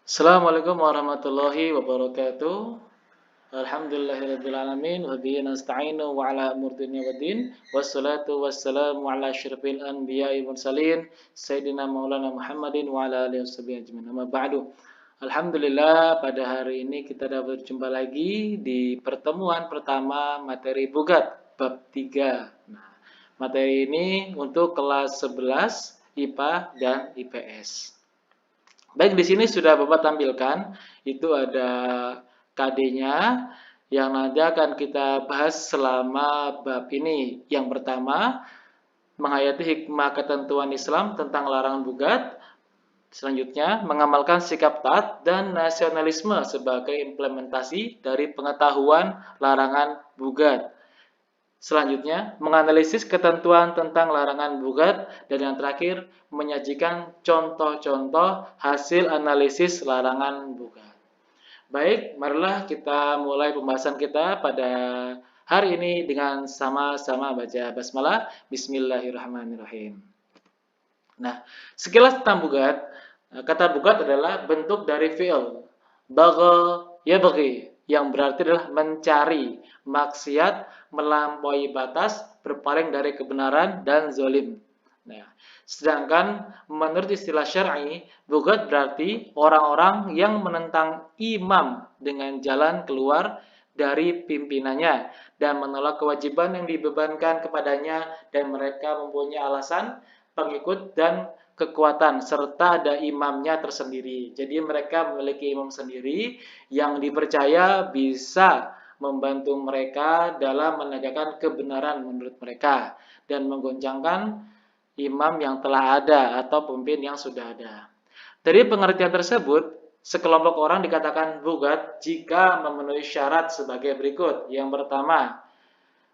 Assalamualaikum warahmatullahi wabarakatuh. Alhamdulillahirrabbilalamin. Wa bihi nasta'inu wa ala umur dunya waddin. Wassalatu wassalamu ala asyrafil anbiya'i mursalin Sayyidina Maulana Muhammadin wa ala alihi washabihi ajmain. Amma ba'du. Alhamdulillah, pada hari ini kita dapat berjumpa lagi di pertemuan pertama materi Bugat bab 3. Nah, materi ini untuk kelas 11 IPA dan IPS. Baik, di sini sudah Bapak tampilkan, itu ada KD-nya yang nanti akan kita bahas selama bab ini. Yang pertama, menghayati hikmah ketentuan Islam tentang larangan bugat. Selanjutnya, mengamalkan sikap taat dan nasionalisme sebagai implementasi dari pengetahuan larangan bugat. Selanjutnya, menganalisis ketentuan tentang larangan bugat, dan yang terakhir, menyajikan contoh-contoh hasil analisis larangan bugat. Baik, marilah kita mulai pembahasan kita pada hari ini dengan sama-sama baca basmalah. Bismillahirrahmanirrahim. Nah, sekilas tentang bugat, kata bugat adalah bentuk dari fi'il bagha yabghi, yang berarti adalah mencari, maksiat, melampaui batas, berpaling dari kebenaran, dan zalim. Nah, sedangkan menurut istilah syar'i, bugat berarti orang-orang yang menentang imam dengan jalan keluar dari pimpinannya dan menolak kewajiban yang dibebankan kepadanya, dan mereka mempunyai alasan, pengikut, dan kekuatan, serta ada imamnya tersendiri. Jadi mereka memiliki imam sendiri yang dipercaya bisa membantu mereka dalam menegakkan kebenaran menurut mereka dan menggoncangkan imam yang telah ada atau pemimpin yang sudah ada. Dari pengertian tersebut, sekelompok orang dikatakan bugat jika memenuhi syarat sebagai berikut. Yang pertama,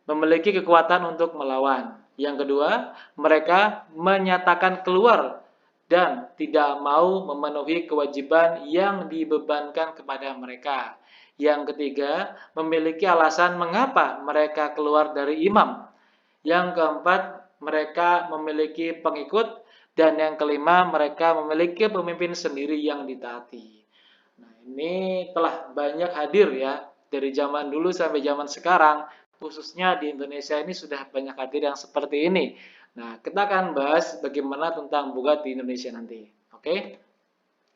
memiliki kekuatan untuk melawan. Yang kedua, mereka menyatakan keluar dan tidak mau memenuhi kewajiban yang dibebankan kepada mereka. Yang ketiga, memiliki alasan mengapa mereka keluar dari imam. Yang keempat, mereka memiliki pengikut. Dan yang kelima, mereka memiliki pemimpin sendiri yang ditaati. Nah, ini telah banyak hadir ya, dari zaman dulu sampai zaman sekarang. Khususnya di Indonesia ini sudah banyak hadir yang seperti ini. Nah, kita akan bahas bagaimana tentang bugat di Indonesia nanti. Oke?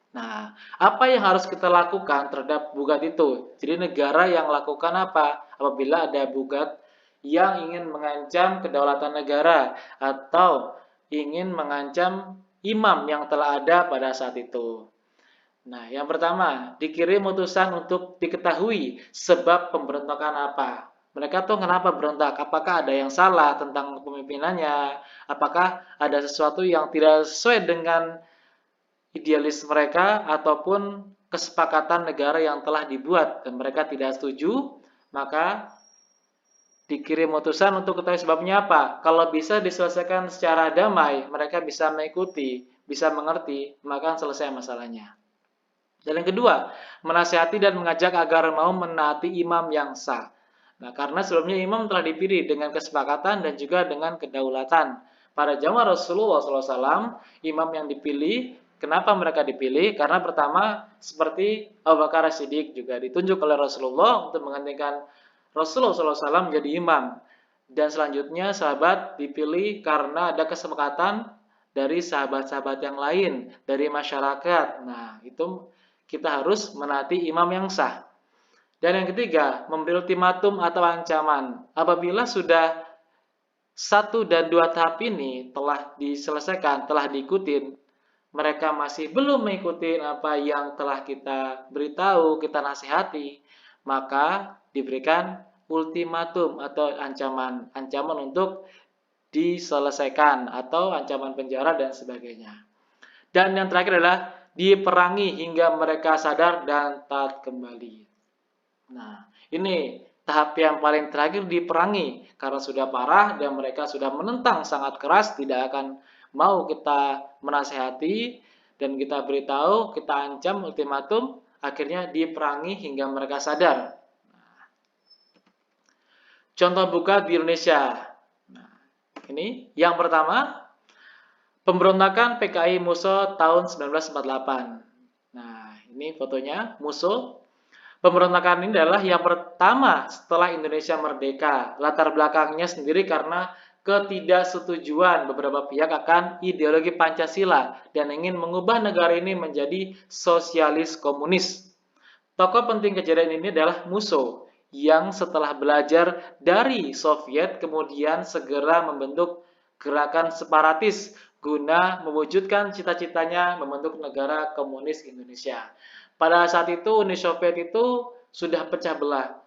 Nah, apa yang harus kita lakukan terhadap bugat itu? Jadi negara yang lakukan apa apabila ada bugat yang ingin mengancam kedaulatan negara atau ingin mengancam imam yang telah ada pada saat itu. Nah, yang pertama, dikirim utusan untuk diketahui sebab pemberontakan apa. Mereka tuh kenapa berontak? Apakah ada yang salah tentang pemimpinannya? Apakah ada sesuatu yang tidak sesuai dengan idealis mereka ataupun kesepakatan negara yang telah dibuat dan mereka tidak setuju? Maka dikirim utusan untuk ketahui sebabnya apa. Kalau bisa diselesaikan secara damai, mereka bisa mengikuti, bisa mengerti, maka selesai masalahnya. Dan yang kedua, menasihati dan mengajak agar mau menaati imam yang sah. Nah, karena sebelumnya imam telah dipilih dengan kesepakatan dan juga dengan kedaulatan. Pada zaman Rasulullah SAW, imam yang dipilih, kenapa mereka dipilih? Karena pertama, seperti Abu Bakar As-Siddiq juga ditunjuk oleh Rasulullah untuk menggantikan Rasulullah SAW menjadi imam. Dan selanjutnya sahabat dipilih karena ada kesepakatan dari sahabat-sahabat yang lain, dari masyarakat. Nah, itu kita harus menaati imam yang sah. Dan yang ketiga, memberi ultimatum atau ancaman. Apabila sudah 1 dan 2 tahap ini telah diselesaikan, telah diikutin, mereka masih belum mengikuti apa yang telah kita beritahu, kita nasihati, maka diberikan ultimatum atau ancaman. Ancaman untuk diselesaikan atau ancaman penjara dan sebagainya. Dan yang terakhir adalah diperangi hingga mereka sadar dan taat kembali. Nah, ini tahap yang paling terakhir diperangi karena sudah parah dan mereka sudah menentang sangat keras, tidak akan mau kita menasehati dan kita beritahu, kita ancam ultimatum, akhirnya diperangi hingga mereka sadar. Contoh buka di Indonesia. Nah, ini yang pertama, pemberontakan PKI Musso tahun 1948. Nah, ini fotonya Musso. Pemberontakan ini adalah yang pertama setelah Indonesia merdeka. Latar belakangnya sendiri karena ketidaksetujuan beberapa pihak akan ideologi Pancasila dan ingin mengubah negara ini menjadi sosialis komunis. Tokoh penting kejadian ini adalah Musso, yang setelah belajar dari Soviet kemudian segera membentuk gerakan separatis guna mewujudkan cita-citanya membentuk negara komunis Indonesia. Pada saat itu Uni Soviet itu sudah pecah belah.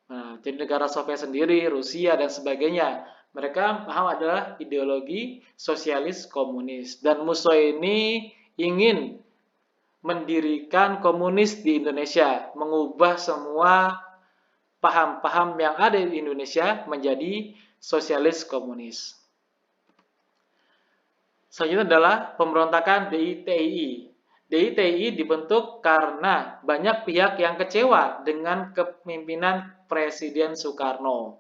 Nah, jadi negara Soviet sendiri, Rusia dan sebagainya. Mereka paham adalah ideologi sosialis komunis. Dan Musso ini ingin mendirikan komunis di Indonesia, mengubah semua paham-paham yang ada di Indonesia menjadi sosialis komunis. Selanjutnya adalah pemberontakan DITII. DITII dibentuk karena banyak pihak yang kecewa dengan kepemimpinan Presiden Soekarno.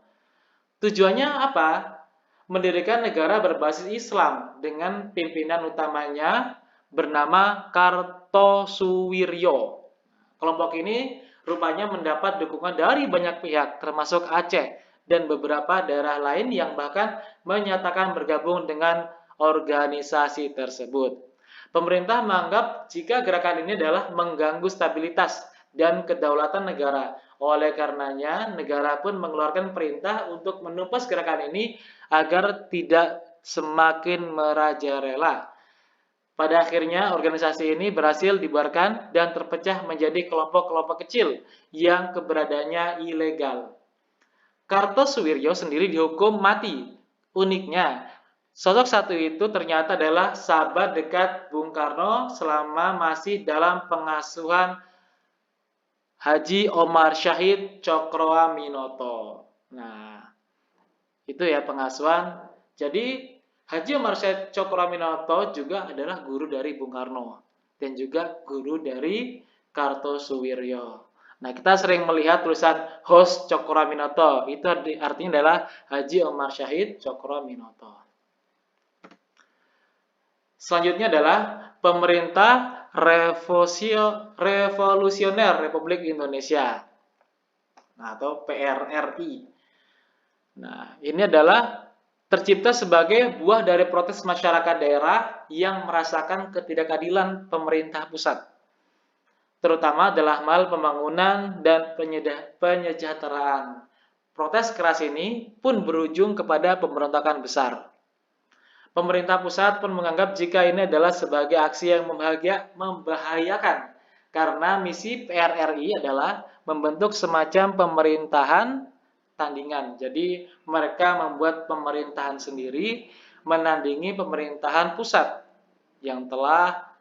Tujuannya apa? Mendirikan negara berbasis Islam dengan pimpinan utamanya bernama Kartosuwiryo. Kelompok ini rupanya mendapat dukungan dari banyak pihak, termasuk Aceh dan beberapa daerah lain yang bahkan menyatakan bergabung dengan organisasi tersebut. Pemerintah menganggap jika gerakan ini adalah mengganggu stabilitas dan kedaulatan negara. Oleh karenanya, negara pun mengeluarkan perintah untuk menumpas gerakan ini agar tidak semakin merajalela. Pada akhirnya, organisasi ini berhasil dibubarkan dan terpecah menjadi kelompok-kelompok kecil yang keberadaannya ilegal. Kartosuwiryo sendiri dihukum mati. Uniknya, sosok satu itu ternyata adalah sahabat dekat Bung Karno selama masih dalam pengasuhan Haji Omar Syahid Cokroaminoto. Nah, itu ya pengasuhan. Jadi Haji Omar Syed Cokroaminoto juga adalah guru dari Bung Karno dan juga guru dari Kartosuwiryo. Nah, kita sering melihat tulisan Hos Cokroaminoto. Itu artinya adalah Haji Omar Syahid Cokroaminoto. Selanjutnya adalah Pemerintah Revolusioner Republik Indonesia atau PRRI. Nah, ini adalah tercipta sebagai buah dari protes masyarakat daerah yang merasakan ketidakadilan pemerintah pusat, terutama dalam hal pembangunan dan penyejahteraan. Protes keras ini pun berujung kepada pemberontakan besar. Pemerintah pusat pun menganggap jika ini adalah sebagai aksi yang membahayakan, karena misi PRRI adalah membentuk semacam pemerintahan tandingan. Jadi mereka membuat pemerintahan sendiri menandingi pemerintahan pusat yang telah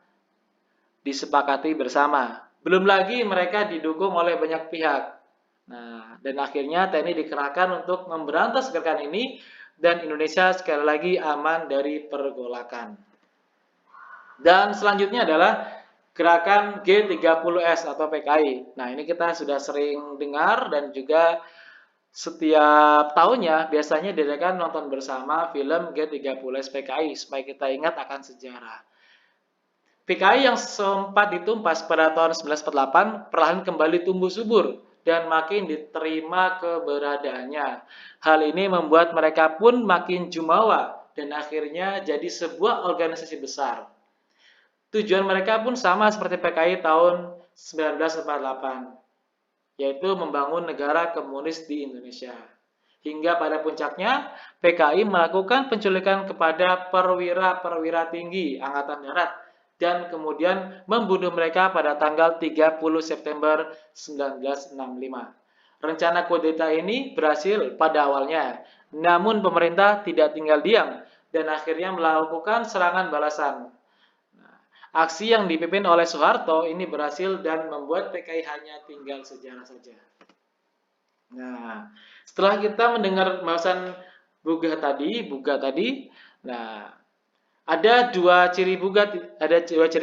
disepakati bersama. Belum lagi mereka didukung oleh banyak pihak. Nah, dan akhirnya TNI dikerahkan untuk memberantas gerakan ini dan Indonesia sekali lagi aman dari pergolakan. Dan selanjutnya adalah gerakan G30S atau PKI. Nah, ini kita sudah sering dengar dan juga setiap tahunnya biasanya diadakan nonton bersama film G30S PKI supaya kita ingat akan sejarah. PKI yang sempat ditumpas pada tahun 1948 perlahan kembali tumbuh subur dan makin diterima keberadaannya. Hal ini membuat mereka pun makin jumawa dan akhirnya jadi sebuah organisasi besar. Tujuan mereka pun sama seperti PKI tahun 1948. Yaitu membangun negara komunis di Indonesia. Hingga pada puncaknya, PKI melakukan penculikan kepada perwira-perwira tinggi Angkatan Darat dan kemudian membunuh mereka pada tanggal 30 September 1965. Rencana kudeta ini berhasil pada awalnya, namun pemerintah tidak tinggal diam dan akhirnya melakukan serangan balasan. Aksi yang dipimpin oleh Soeharto ini berhasil dan membuat PKI hanya tinggal sejarah saja. Nah, setelah kita mendengar bahasan buga tadi, nah ada ada dua ciri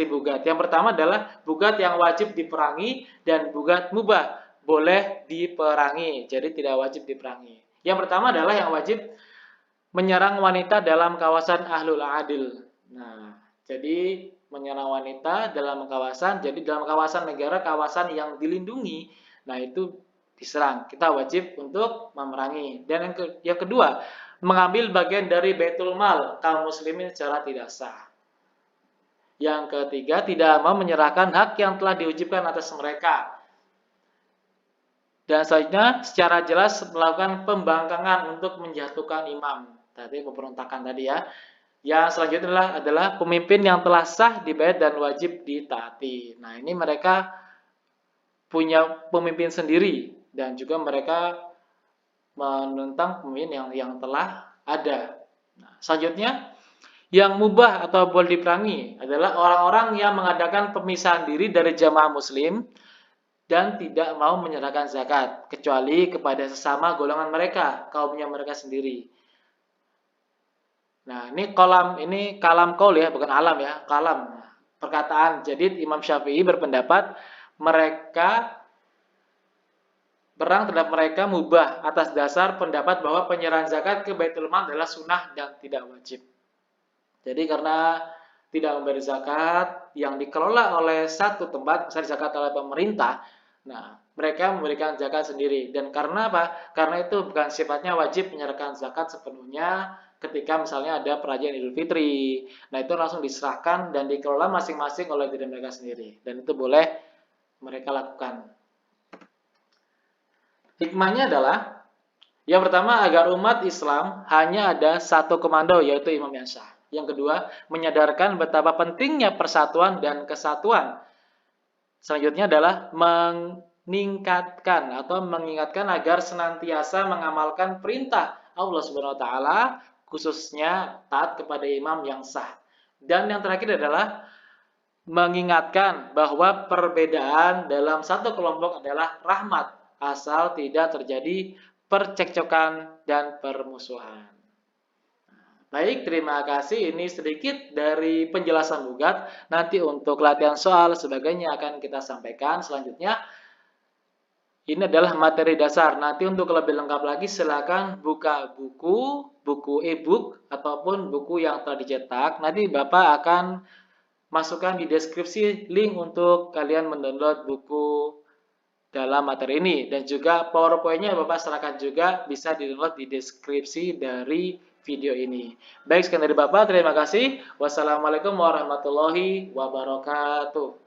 bugat. Yang pertama adalah bugat yang wajib diperangi dan bugat mubah, boleh diperangi, jadi tidak wajib diperangi. Yang pertama adalah yang wajib menyerang wanita dalam kawasan ahlul adil. Nah, jadi menyerang wanita dalam kawasan, jadi dalam kawasan negara, kawasan yang dilindungi, nah itu diserang. Kita wajib untuk memerangi. Dan yang kedua, mengambil bagian dari Baitul Mal kaum muslimin secara tidak sah. Yang ketiga, tidak mau menyerahkan hak yang telah diwajibkan atas mereka. Dan selanjutnya, secara jelas melakukan pembangkangan untuk menjatuhkan imam. Tadi pemberontakan tadi ya. Yang selanjutnya adalah pemimpin yang telah sah dibayar dan wajib ditaati. Nah, ini mereka punya pemimpin sendiri dan juga mereka menentang pemimpin yang telah ada. Nah, selanjutnya, yang mubah atau boleh diperangi adalah orang-orang yang mengadakan pemisahan diri dari jamaah muslim dan tidak mau menyerahkan zakat kecuali kepada sesama golongan mereka, kaumnya mereka sendiri. Nah, ini kalam qaul ya, bukan alam ya, kalam. Perkataan. Jadi Imam Syafi'i berpendapat mereka perang terhadap mereka mubah atas dasar pendapat bahwa penyerahan zakat ke Baitul Mal adalah sunnah dan tidak wajib. Jadi karena tidak memberi zakat yang dikelola oleh satu tempat, misalnya zakat oleh pemerintah, nah mereka memberikan zakat sendiri. Dan karena apa? Karena itu bukan sifatnya wajib menyerahkan zakat sepenuhnya ketika misalnya ada perayaan Idul Fitri. Nah itu langsung diserahkan dan dikelola masing-masing oleh diri mereka sendiri. Dan itu boleh mereka lakukan. Hikmahnya adalah yang pertama agar umat Islam hanya ada satu komando yaitu Imam yang sah. Yang kedua, menyadarkan betapa pentingnya persatuan dan kesatuan. Selanjutnya adalah meningkatkan atau mengingatkan agar senantiasa mengamalkan perintah Allah Subhanahu wa taala, khususnya taat kepada imam yang sah. Dan yang terakhir adalah mengingatkan bahwa perbedaan dalam satu kelompok adalah rahmat, asal tidak terjadi percekcokan dan permusuhan. Baik, terima kasih. Ini sedikit dari penjelasan bugat. Nanti untuk latihan soal sebagainya akan kita sampaikan selanjutnya. Ini adalah materi dasar. Nanti untuk lebih lengkap lagi silakan buka buku e-book ataupun buku yang telah dicetak. Nanti Bapak akan masukkan di deskripsi link untuk kalian mendownload buku dalam materi ini. Dan juga PowerPoint-nya Bapak serahkan juga bisa di-download di deskripsi dari video ini. Baik, sekian dari Bapak. Terima kasih. Wassalamualaikum warahmatullahi wabarakatuh.